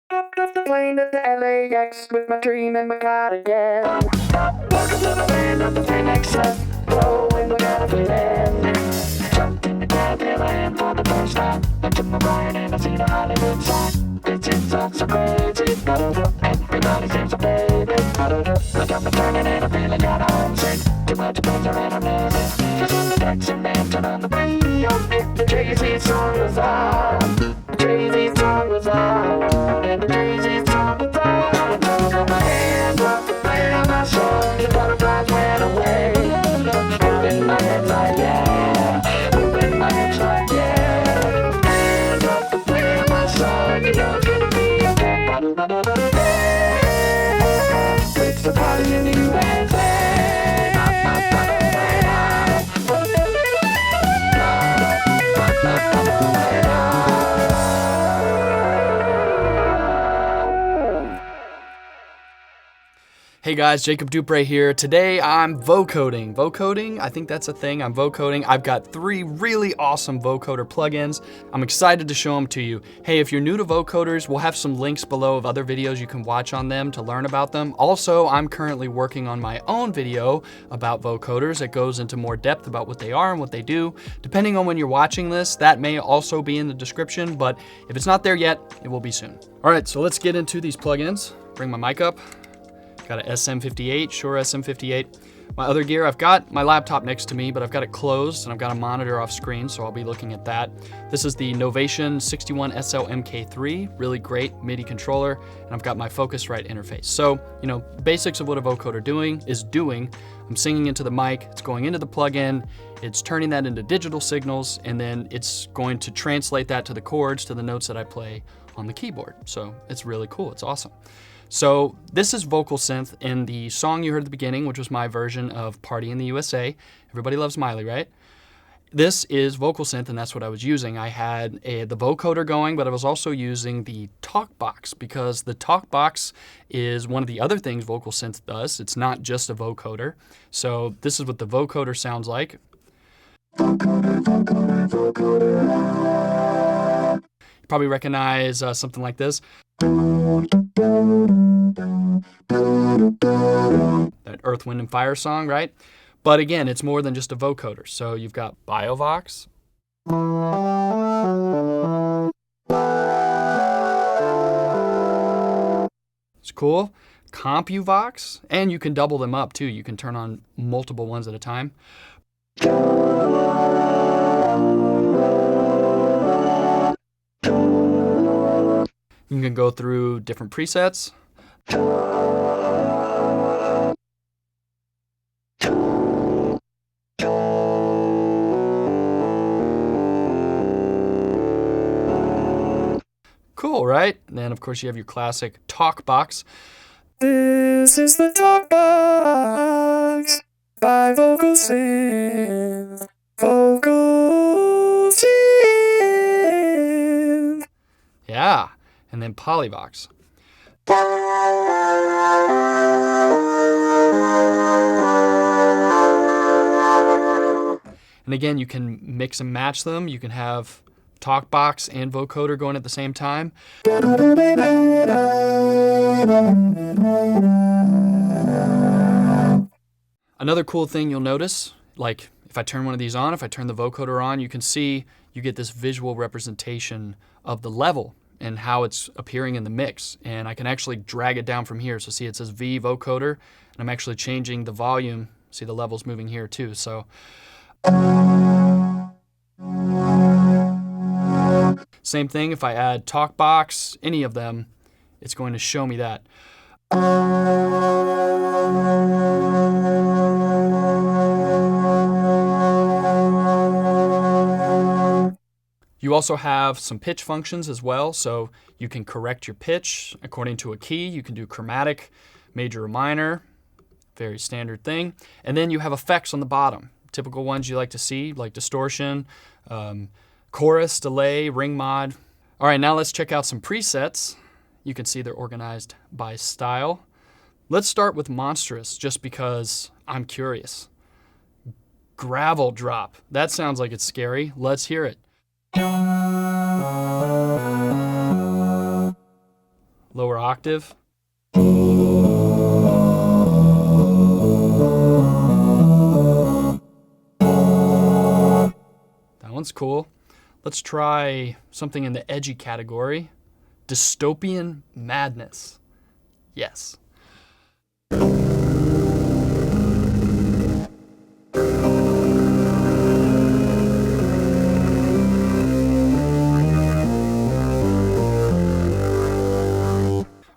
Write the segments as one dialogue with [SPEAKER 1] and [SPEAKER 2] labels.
[SPEAKER 1] Off the plane to the LAX with my dream and my cardigan. Welcome to the land of the 10XS. Blowing my confidence. Jumped in the cab, here I am for the first time. I took my mind and I see the Hollywood sign. It seems all so crazy. Everybody seems so baby. I got me turning and I'm feeling kinda homesick. Too much pleasure and I'm losing. Just on the decks and man, turn on the radio. The Jay-Z song was on. The Jay-Z song was on. And the Jay-Z song was on. I got my hands up to play on my song. The butterflies went away. Moving my head like yeah. Moving my head like yeah. Hands up to play on my song. You know it's gonna be okay. It's the party in the USA.
[SPEAKER 2] Hey guys, Jacob Dupre here. Today I'm vocoding. Vocoding, I think that's a thing. I'm vocoding. I've got 3 really awesome vocoder plugins. I'm excited to show them to you. Hey, if you're new to vocoders, we'll have some links below of other videos you can watch on them to learn about them. Also, I'm currently working on my own video about vocoders that goes into more depth about what they are and what they do. Depending on when you're watching this, that may also be in the description, but if it's not there yet, it will be soon. All right, so let's get into these plugins. Bring my mic up. Got an SM58, Shure SM58. My other gear, I've got my laptop next to me, but I've got it closed and I've got a monitor off screen, so I'll be looking at that. This is the Novation 61SL MK3, really great MIDI controller, and I've got my Focusrite interface. So, you know, basics of what a vocoder is doing. I'm singing into the mic, it's going into the plugin, it's turning that into digital signals, and then it's going to translate that to the chords, to the notes that I play on the keyboard. So it's really cool, it's awesome. So this is VocalSynth, and the song you heard at the beginning, which was my version of Party in the USA. Everybody loves Miley, right? This is VocalSynth, and that's what I was using. I had the vocoder going, but I was also using the TalkBox, because the TalkBox is one of the other things VocalSynth does. It's not just a vocoder. So this is what the vocoder sounds like. You probably recognize something like this. That Earth, Wind, and Fire song, right? But again, it's more than just a vocoder. So you've got BioVox. It's cool. CompuVox, and you can double them up too. You can turn on multiple ones at a time. You can go through different presets. Cool, right? And then of course you have your classic TalkBox.
[SPEAKER 1] This is the TalkBox by VocalSynth. VocalSynth.
[SPEAKER 2] Yeah, and then Polyvox. And again, you can mix and match them. You can have TalkBox and vocoder going at the same time. Another cool thing you'll notice, like if I turn one of these on, if I turn the vocoder on, you can see you get this visual representation of the level and how it's appearing in the mix. And I can actually drag it down from here. So see, it says V vocoder, and I'm actually changing the volume. See, the level's moving here too. So same thing, if I add TalkBox, any of them, it's going to show me that. You also have some pitch functions as well, so you can correct your pitch according to a key. You can do chromatic, major or minor, very standard thing. And then you have effects on the bottom, typical ones you like to see, like distortion, chorus, delay, ring mod. All right, now let's check out some presets. You can see they're organized by style. Let's start with Monstrous, just because I'm curious. Gravel drop. That sounds like it's scary. Let's hear it. lower octave. That one's cool. Let's try something in the edgy category. Dystopian madness. Yes.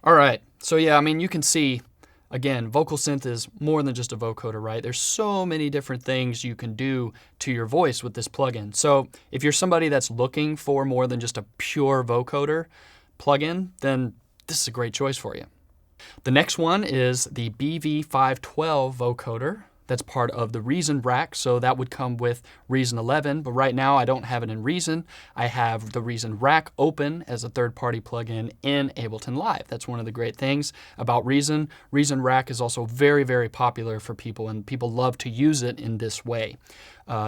[SPEAKER 2] All right, so yeah, I mean, you can see, again, VocalSynth is more than just a vocoder, right? There's so many different things you can do to your voice with this plugin. So if you're somebody that's looking for more than just a pure vocoder plugin, then this is a great choice for you. The next one is the BV512 vocoder. That's part of the Reason rack, so that would come with Reason 11, but right now I don't have it in Reason. I have the Reason rack open as a third-party plugin in Ableton Live. That's one of the great things about Reason. Reason rack is also very, very popular for people, and people love to use it in this way.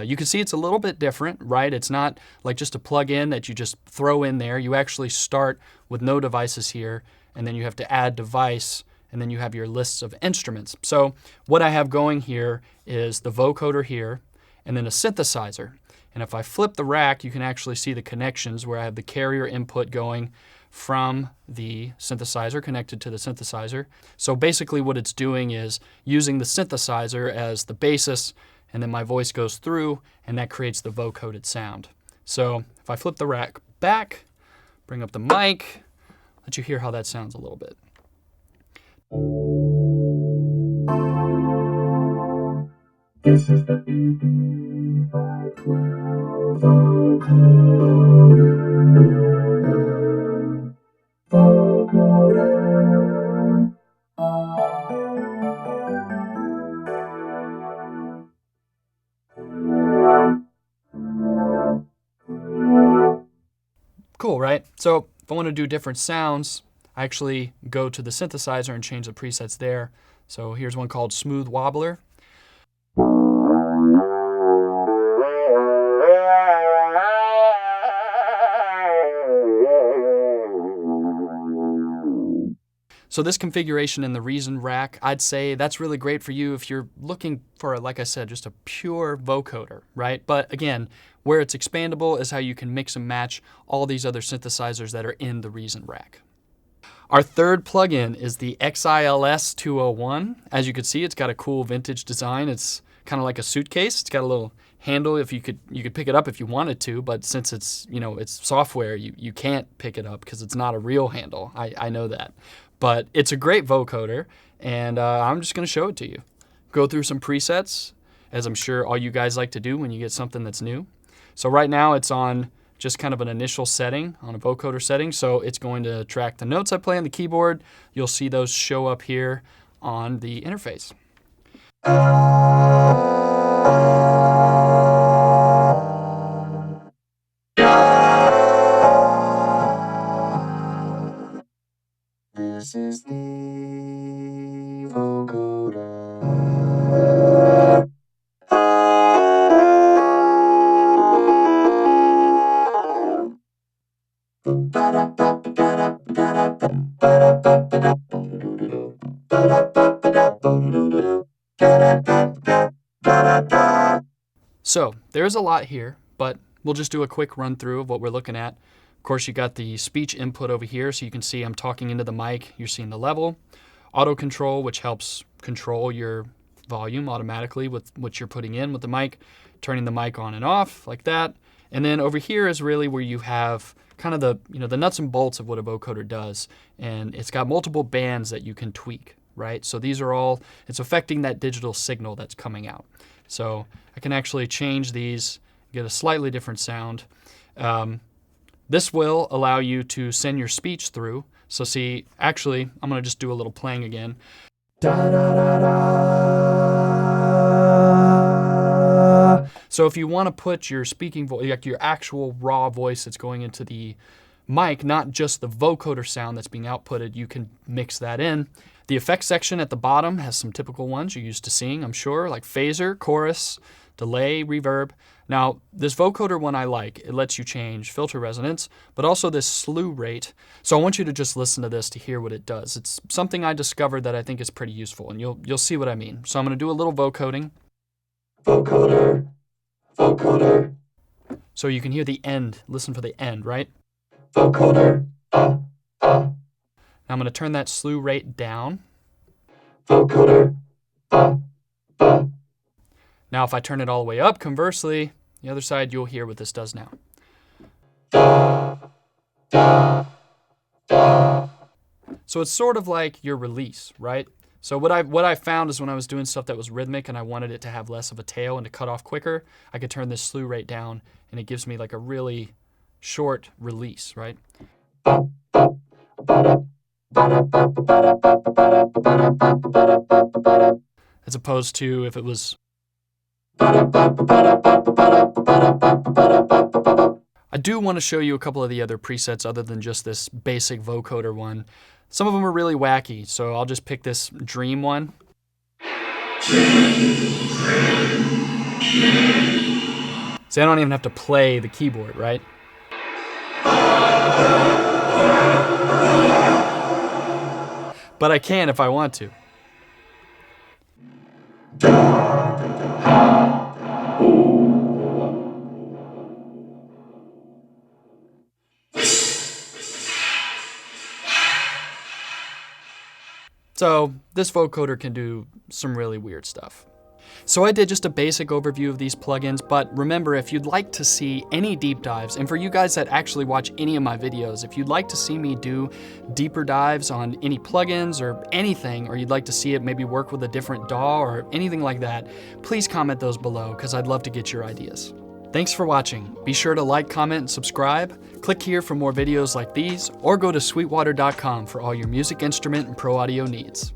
[SPEAKER 2] You can see it's a little bit different, right? It's not like just a plugin that you just throw in there. You actually start with no devices here, and then you have to add device, and then you have your lists of instruments. So what I have going here is the vocoder here, and then a synthesizer. And if I flip the rack, you can actually see the connections where I have the carrier input going from the synthesizer connected to the synthesizer. So basically what it's doing is using the synthesizer as the basis, and then my voice goes through, and that creates the vocoded sound. So if I flip the rack back, bring up the mic, let you hear how that sounds a little bit.
[SPEAKER 1] This is the BV512 vocoder.
[SPEAKER 2] Cool, right? So if I want to do different sounds, I actually go to the synthesizer and change the presets there. So here's one called Smooth Wobbler. So this configuration in the Reason rack, I'd say that's really great for you if you're looking for, like I said, just a pure vocoder, right? But again, where it's expandable is how you can mix and match all these other synthesizers that are in the Reason rack. Our third plugin is the XILS 201. As you can see, it's got a cool vintage design. It's kind of like a suitcase. It's got a little handle if you could pick it up if you wanted to, but since it's, it's software, you can't pick it up because it's not a real handle. I know that. But it's a great vocoder, and I'm just going to show it to you. Go through some presets, as I'm sure all you guys like to do when you get something that's new. So right now it's on just kind of an initial setting, on a vocoder setting, so it's going to track the notes I play on the keyboard. You'll see those show up here on the interface.
[SPEAKER 1] This is the vocoder.
[SPEAKER 2] So there's a lot here, but we'll just do a quick run through of what we're looking at. Of course, you got the speech input over here, so you can see I'm talking into the mic. You're seeing the level. Auto control, which helps control your volume automatically with what you're putting in with the mic, turning the mic on and off like that. And then over here is really where you have kind of the nuts and bolts of what a vocoder does, and it's got multiple bands that you can tweak, right? So these are all, it's affecting that digital signal that's coming out. So I can actually change these, get a slightly different sound. This will allow you to send your speech through. So see, actually, I'm going to just do a little playing again. So if you want to put your speaking voice, like your actual raw voice that's going into the mic, not just the vocoder sound that's being outputted, you can mix that in. The effects section at the bottom has some typical ones you're used to seeing, I'm sure, like phaser, chorus, delay, reverb. Now, this vocoder one I like. It lets you change filter resonance, but also this slew rate. So I want you to just listen to this to hear what it does. It's something I discovered that I think is pretty useful, and you'll see what I mean. So I'm going to do a little vocoding.
[SPEAKER 1] Vocoder, vocoder,
[SPEAKER 2] So you can hear the end. Listen for the end, right?
[SPEAKER 1] vocoder,
[SPEAKER 2] Now I'm going to turn that slew rate down.
[SPEAKER 1] vocoder,
[SPEAKER 2] Now if I turn it all the way up, conversely, the other side, you'll hear what this does now. So it's sort of like your release, right? So what I found is when I was doing stuff that was rhythmic and I wanted it to have less of a tail and to cut off quicker, I could turn this slew rate down and it gives me like a really short release, right? As opposed to if it was... I do want to show you a couple of the other presets other than just this basic vocoder one. Some of them are really wacky, so I'll just pick this dream one. See, I don't even have to play the keyboard, right? But I can if I want to. So this vocoder can do some really weird stuff. So I did just a basic overview of these plugins, but remember, if you'd like to see any deep dives, and for you guys that actually watch any of my videos, if you'd like to see me do deeper dives on any plugins or anything, or you'd like to see it maybe work with a different DAW or anything like that, please comment those below because I'd love to get your ideas. Thanks for watching. Be sure to like, comment, and subscribe. Click here for more videos like these, or go to sweetwater.com for all your music instrument and pro audio needs.